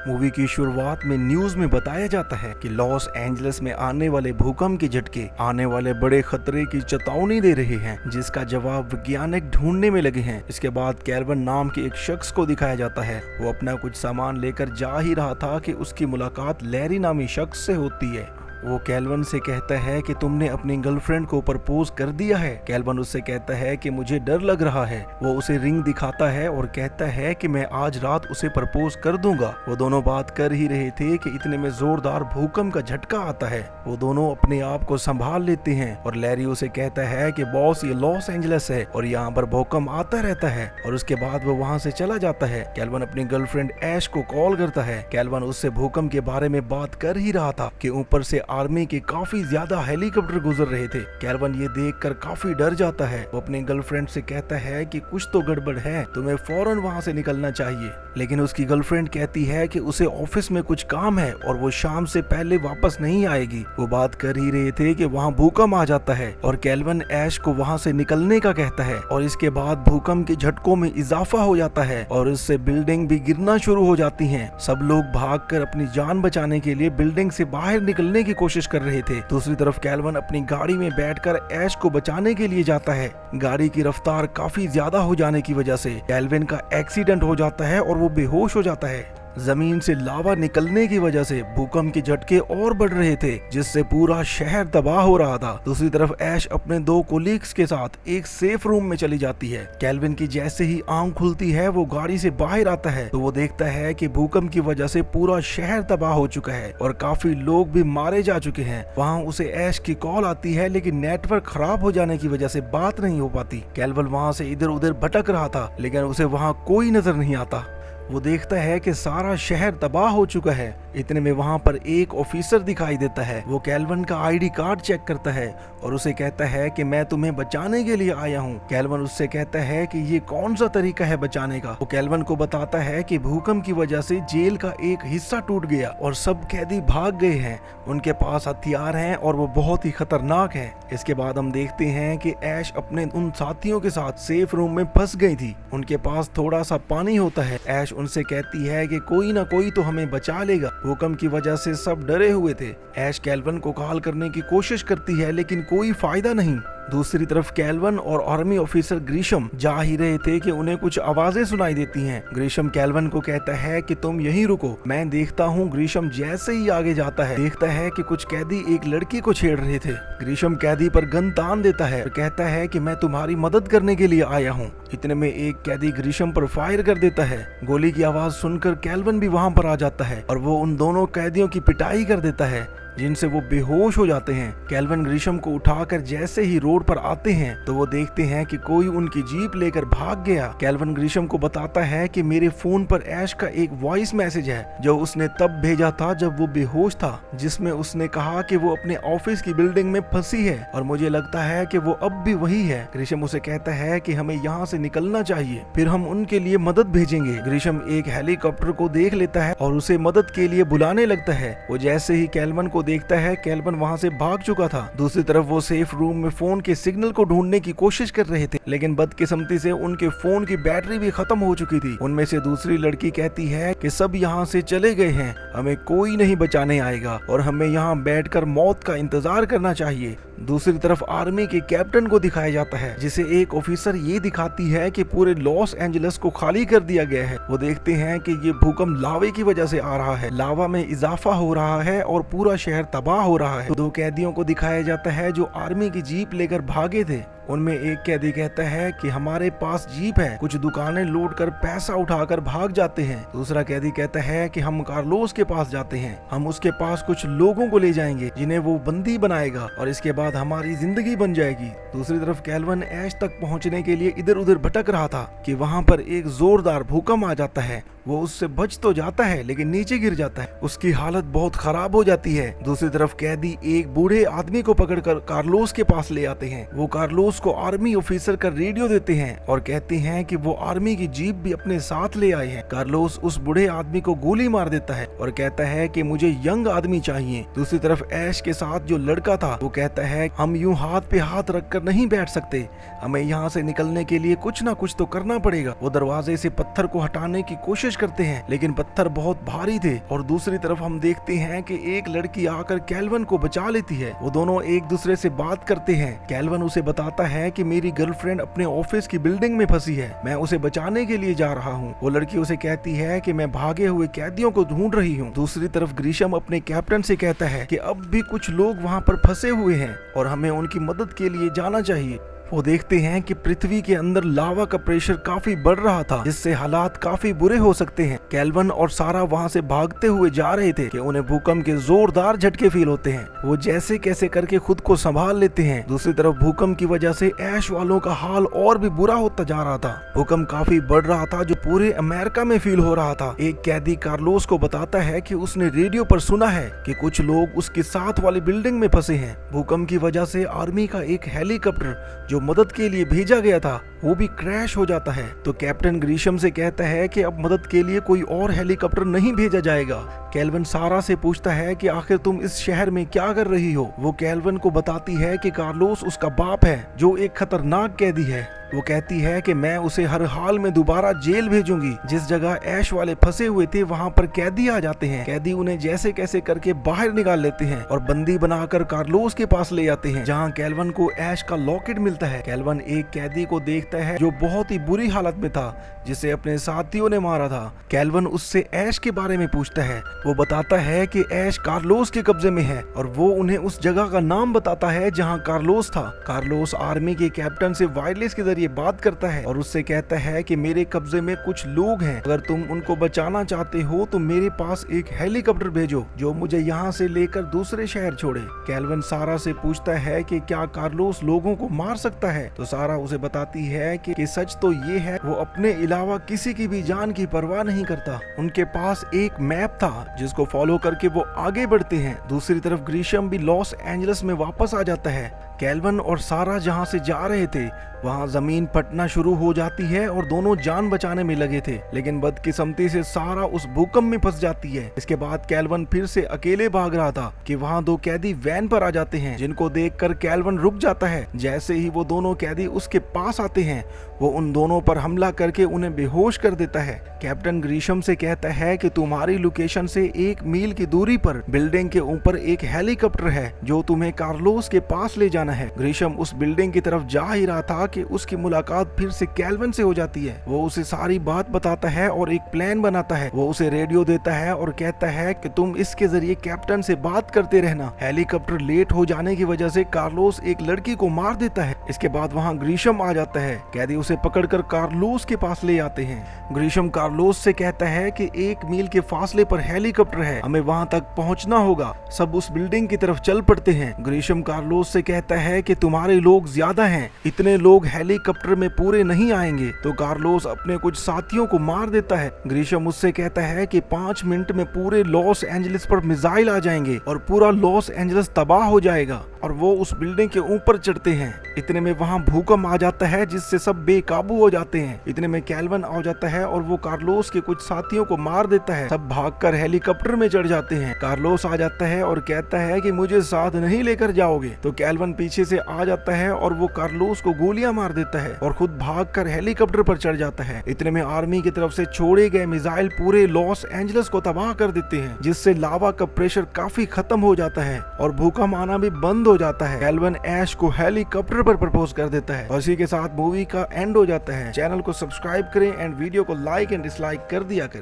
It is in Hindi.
मूवी की शुरुआत में न्यूज में बताया जाता है कि लॉस एंजलिस में आने वाले भूकंप के झटके आने वाले बड़े खतरे की चेतावनी दे रहे हैं, जिसका जवाब वैज्ञानिक ढूंढने में लगे हैं। इसके बाद कैल्विन नाम के एक शख्स को दिखाया जाता है। वो अपना कुछ सामान लेकर जा ही रहा था कि उसकी मुलाकात लैरी नामी शख्स से होती है। वो कैल्विन से कहता है कि तुमने अपनी गर्लफ्रेंड को प्रपोज कर दिया है। कैल्विन उससे कहता है कि मुझे डर लग रहा है। वो उसे रिंग दिखाता है और कहता है कि मैं आज रात उसे प्रपोज कर दूंगा। वो दोनों बात कर ही रहे थे कि इतने में जोरदार भूकंप का झटका आता है। वो दोनों अपने आप को संभाल लेते हैं और लैरी उसे कहता है कि बॉस, ये लॉस एंजलिस है और यहाँ पर भूकंप आता रहता है। और उसके बाद वो वहाँ से चला जाता है। कैल्विन अपनी गर्लफ्रेंड ऐश को कॉल करता है। कैल्विन उससे भूकंप के बारे में बात कर ही रहा था कि ऊपर से आर्मी के काफी ज्यादा हेलीकॉप्टर गुजर रहे थे। कैल्विन ये देखकर काफी डर जाता है। वो अपनी गर्लफ्रेंड से कहता है कि कुछ तो गड़बड़ है, तुम्हें फौरन वहाँ से निकलना चाहिए। लेकिन उसकी गर्लफ्रेंड कहती है कि उसे ऑफिस में कुछ काम है और वो शाम से पहले वापस नहीं आएगी। वो बात कर ही रहे थे कि वहाँ भूकंप आ जाता है और कैल्विन ऐश को वहाँ से निकलने का कहता है। और इसके बाद भूकंप के झटकों में इजाफा हो जाता है और इससे बिल्डिंग भी गिरना शुरू हो जाती हैं। सब लोग भागकर अपनी जान बचाने के लिए बिल्डिंग से बाहर निकलने की कोशिश कर रहे थे। दूसरी तरफ कैल्विन अपनी गाड़ी में बैठकर ऐश को बचाने के लिए जाता है। गाड़ी की रफ्तार काफी ज्यादा हो जाने की वजह से कैल्विन का एक्सीडेंट हो जाता है और वो बेहोश हो जाता है। जमीन से लावा निकलने की वजह से भूकंप के झटके और बढ़ रहे थे, जिससे पूरा शहर तबाह हो रहा था। दूसरी तरफ ऐश अपने 2 कोलीग्स के साथ एक सेफ रूम में चली जाती है। कैल्विन की जैसे ही आंख खुलती है, वो गाड़ी से बाहर आता है तो वो देखता है कि भूकंप की वजह से पूरा शहर तबाह हो चुका है और काफी लोग भी मारे जा चुके हैं। वहाँ उसे ऐश की कॉल आती है, लेकिन नेटवर्क खराब हो जाने की वजह से बात नहीं हो पाती। कैल्विन वहाँ से इधर उधर भटक रहा था, लेकिन उसे वहाँ कोई नजर नहीं आता। वो देखता है कि सारा शहर तबाह हो चुका है। इतने में वहाँ पर एक ऑफिसर दिखाई देता है। वो कैल्विन का आईडी कार्ड चेक करता है और उसे कहता है कि मैं तुम्हें बचाने के लिए आया हूँ। कैल्विन उससे कहता है कि ये कौन सा तरीका है बचाने का। वो कैल्विन को बताता है कि भूकंप की वजह से जेल का एक हिस्सा टूट गया और सब कैदी भाग गए हैं। उनके पास हथियार हैं और वो बहुत ही खतरनाक है। इसके बाद हम देखते हैं कि ऐश अपने उन साथियों के साथ सेफ रूम में फंस गई थी। उनके पास थोड़ा सा पानी होता है। ऐश उनसे कहती है कि कोई ना कोई तो हमें बचा लेगा। भूकंप की वजह से सब डरे हुए थे। ऐश कैल्विन को कॉल करने की कोशिश करती है, लेकिन कोई फायदा नहीं। दूसरी तरफ कैल्विन और आर्मी ऑफिसर ग्रीशम जा ही रहे थे कि उन्हें कुछ आवाजें सुनाई देती हैं। ग्रीशम कैल्विन को कहता है कि तुम यहीं रुको, मैं देखता हूँ। ग्रीशम जैसे ही आगे जाता है, देखता है कि कुछ कैदी एक लड़की को छेड़ रहे थे। ग्रीशम कैदी पर गन तान देता है और कहता है कि मैं तुम्हारी मदद करने के लिए आया हूँ। इतने में एक कैदी ग्रीशम पर फायर कर देता है। गोली की आवाज सुनकर कैल्विन भी वहाँ पर आ जाता है और वो उन दोनों कैदियों की पिटाई कर देता है, जिनसे वो बेहोश हो जाते हैं। कैल्विन ग्रीशम को उठाकर जैसे ही रोड पर आते हैं तो वो देखते हैं कि कोई उनकी जीप लेकर भाग गया। कैल्विन ग्रीशम को बताता है कि मेरे फोन पर ऐश का एक वॉइस मैसेज है जो उसने तब भेजा था जब वो बेहोश था, जिसमें उसने कहा कि वो अपने ऑफिस की बिल्डिंग में फंसी है और मुझे लगता है कि वो अब भी वही है। ग्रीशम उसे कहता है कि हमें यहाँ से निकलना चाहिए, फिर हम उनके लिए मदद भेजेंगे। ग्रीशम एक हेलीकॉप्टर को देख लेता है और उसे मदद के लिए बुलाने लगता है। वो जैसे ही कैल्विन को देखता है, कैल्विन वहाँ से भाग चुका था। दूसरी तरफ वो सेफ रूम में फोन के सिग्नल को ढूंढने की कोशिश कर रहे थे, लेकिन बदकिस्मती से उनके फोन की बैटरी भी खत्म हो चुकी थी। उनमें से दूसरी लड़की कहती है कि सब यहाँ से चले गए हैं, हमें कोई नहीं बचाने आएगा और हमें यहाँ बैठकर मौत का इंतजार करना चाहिए। दूसरी तरफ आर्मी के कैप्टन को दिखाया जाता है, जिसे एक ऑफिसर ये दिखाती है कि पूरे लॉस एंजलिस को खाली कर दिया गया है। वो देखते हैं कि ये भूकंप लावे की वजह से आ रहा है, लावा में इजाफा हो रहा है और पूरा शहर तबाह हो रहा है। 2 कैदियों को दिखाया जाता है जो आर्मी की जीप लेकर भागे थे। उनमें एक कैदी कहता है कि हमारे पास जीप है, कुछ दुकानें लूट कर पैसा उठाकर भाग जाते हैं। दूसरा कैदी कहता है कि हम कार्लोस के पास जाते हैं, हम उसके पास कुछ लोगों को ले जाएंगे जिन्हें वो बंदी बनाएगा और इसके बाद हमारी जिंदगी बन जाएगी। दूसरी तरफ कैल्विन ऐश तक पहुंचने के लिए इधर उधर भटक रहा था कि वहां पर एक जोरदार भूकंप आ जाता है। वो उससे बच तो जाता है, लेकिन नीचे गिर जाता है। उसकी हालत बहुत खराब हो जाती है। दूसरी तरफ कैदी एक बूढ़े आदमी को पकड़कर कार्लोस के पास ले आते हैं। वो कार्लोस को आर्मी ऑफिसर का रेडियो देते हैं और कहते हैं कि वो आर्मी की जीप भी अपने साथ ले आए हैं। कार्लोस उस बूढ़े आदमी को गोली मार देता है और कहता है कि मुझे यंग आदमी चाहिए। दूसरी तरफ ऐश के साथ जो लड़का था वो कहता है हम यूं हाथ पे हाथ रखकर नहीं बैठ सकते, हमें यहाँ से निकलने के लिए कुछ ना कुछ तो करना पड़ेगा। वो दरवाजे से पत्थर को हटाने की कोशिश करते हैं लेकिन पत्थर बहुत भारी थे। और दूसरी तरफ हम देखते हैं कि एक लड़की आकर कैल्विन को बचा लेती है। वो दोनों एक दूसरे से बात करते हैं। कैल्विन उसे बताता है कि मेरी गर्लफ्रेंड अपने ऑफिस की बिल्डिंग में फंसी है, मैं उसे बचाने के लिए जा रहा हूँ। वो लड़की उसे कहती है कि मैं भागे हुए कैदियों को ढूंढ रही हूँ। दूसरी तरफ ग्रीशम अपने कैप्टन से कहता है कि अब भी कुछ लोग वहाँ पर फंसे हुए हैं और हमें उनकी मदद के लिए जाना चाहिए। वो देखते हैं कि पृथ्वी के अंदर लावा का प्रेशर काफी बढ़ रहा था जिससे हालात काफी बुरे हो सकते हैं। कैल्विन और सारा वहां से भागते हुए जा रहे थे कि उन्हें भूकंप के जोरदार झटके फील होते हैं। वो जैसे कैसे करके खुद को संभाल लेते हैं। दूसरी तरफ भूकंप की वजह से ऐश वालों का हाल और भी बुरा होता जा रहा था। भूकंप काफी बढ़ रहा था जो पूरे अमेरिका में फील हो रहा था। एक कैदी कार्लोस को बताता है कि उसने रेडियो पर सुना है कि कुछ लोग उसके साथ वाली बिल्डिंग में फंसे हैं। भूकंप की वजह से आर्मी का एक हेलीकॉप्टर जो मदद के लिए भेजा गया था वो भी क्रैश हो जाता है। तो कैप्टन ग्रीशम से कहता है कि अब मदद के लिए कोई और हेलीकॉप्टर नहीं भेजा जाएगा। कैल्विन सारा से पूछता है कि आखिर तुम इस शहर में क्या कर रही हो। वो कैल्विन को बताती है कि कार्लोस उसका बाप है जो एक खतरनाक कैदी है। वो कहती है कि मैं उसे हर हाल में दोबारा जेल भेजूंगी। जिस जगह ऐश वाले फंसे हुए थे वहाँ पर कैदी आ जाते हैं। कैदी उन्हें जैसे कैसे करके बाहर निकाल लेते हैं और बंदी बनाकर कार्लोस के पास ले जाते हैं जहाँ कैल्विन को ऐश का लॉकेट मिलता है। कैल्विन एक कैदी को देखता है जो बहुत ही बुरी हालत में था जिसे अपने साथियों ने मारा था। कैल्विन उससे ऐश के बारे में पूछता है। वो बताता है कि ऐश कार्लोस के कब्जे में है और वो उन्हें उस जगह का नाम बताता है जहाँ कार्लोस था। कार्लोस आर्मी के कैप्टन से वायरलेस के ये बात करता है और उससे कहता है कि मेरे कब्जे में कुछ लोग हैं, अगर तुम उनको बचाना चाहते हो तो मेरे पास एक हेलीकॉप्टर भेजो जो मुझे यहाँ से लेकर दूसरे शहर छोड़े। कैल्विन सारा से पूछता है कि क्या कार्लोस लोगों को मार सकता है। तो सारा उसे बताती है कि सच तो ये है वो अपने अलावा किसी की भी जान की परवाह नहीं करता। उनके पास एक मैप था जिसको फॉलो करके वो आगे बढ़ते हैं। दूसरी तरफ ग्रीशम भी लॉस एंजलिस में वापस आ जाता है। कैल्विन और सारा जहां से जा रहे थे वहां जमीन फटना शुरू हो जाती है और दोनों जान बचाने में लगे थे लेकिन बदकिस्मती से सारा उस भूकंप में फंस जाती है। इसके बाद कैल्विन फिर से अकेले भाग रहा था कि वहां दो कैदी वैन पर आ जाते हैं जिनको देखकर कैल्विन रुक जाता है। जैसे ही वो दोनों कैदी उसके पास आते हैं वो उन दोनों पर हमला करके उन्हें बेहोश कर देता है। कैप्टन ग्रीशम से कहता है कि तुम्हारी लोकेशन से 1 मील की दूरी पर बिल्डिंग के ऊपर एक हेलीकॉप्टर है जो तुम्हें कार्लोस के पास ले जाना है। ग्रीशम उस बिल्डिंग की तरफ जा ही रहा था कि उसकी मुलाकात फिर से कैल्विन से हो जाती है। वो उसे सारी बात बताता है और एक प्लान बनाता है। वो उसे रेडियो देता है और कहता है कि तुम इसके जरिए कैप्टन से बात करते रहना। हेलीकॉप्टर लेट हो जाने की वजह से कार्लोस एक लड़की को मार देता है। इसके बाद वहाँ ग्रीशम आ जाता है। कैदी उसे पकड़कर कार्लोस के पास ले आते हैं। ग्रीशम कार्लोस से कहता है कि 1 मील के फासले पर हेलीकॉप्टर है, हमें वहाँ तक पहुँचना होगा। सब उस बिल्डिंग की तरफ चल पड़ते हैं। ग्रीशम कार्लोस से कहता है कि तुम्हारे लोग ज्यादा हैं, इतने लोग हेलीकॉप्टर में पूरे नहीं आएंगे। तो कार्लोस अपने कुछ साथियों को मार देता है। ग्रीशम उससे कहता है कि 5 मिनट में पूरे लॉस एंजलिस पर मिसाइल आ जाएंगे और पूरा लॉस एंजलिस तबाह हो जाएगा। और वो उस बिल्डिंग के ऊपर चढ़ते हैं। इतने में वहाँ भूकंप आ जाता है जिससे सब बेकाबू हो जाते हैं। इतने में कैल्विन आ जाता है और वो कार्लोस के कुछ साथियों को मार देता है। सब भागकर हेलीकॉप्टर में चढ़ जाते हैं। कार्लोस आ जाता है और कहता है कि मुझे साथ नहीं लेकर जाओगे। तो कैल्विन पीछे से आ जाता है और वो कार्लोस को गोलियां मार देता है और खुद भागकर हेलीकॉप्टर पर चढ़ जाता है। इतने में आर्मी की तरफ से छोड़े गए मिसाइल पूरे लॉस एंजलिस को तबाह कर देते हैं जिससे लावा का प्रेशर काफी खत्म हो जाता है और भूकंप आना भी बंद हो जाता है। कैल्विन ऐश को हेलीकॉप्टर पर प्रपोज कर देता है और इसी के साथ मूवी का एंड हो जाता है। चैनल को सब्सक्राइब करें एंड वीडियो को लाइक एंड डिसलाइक कर दिया करें।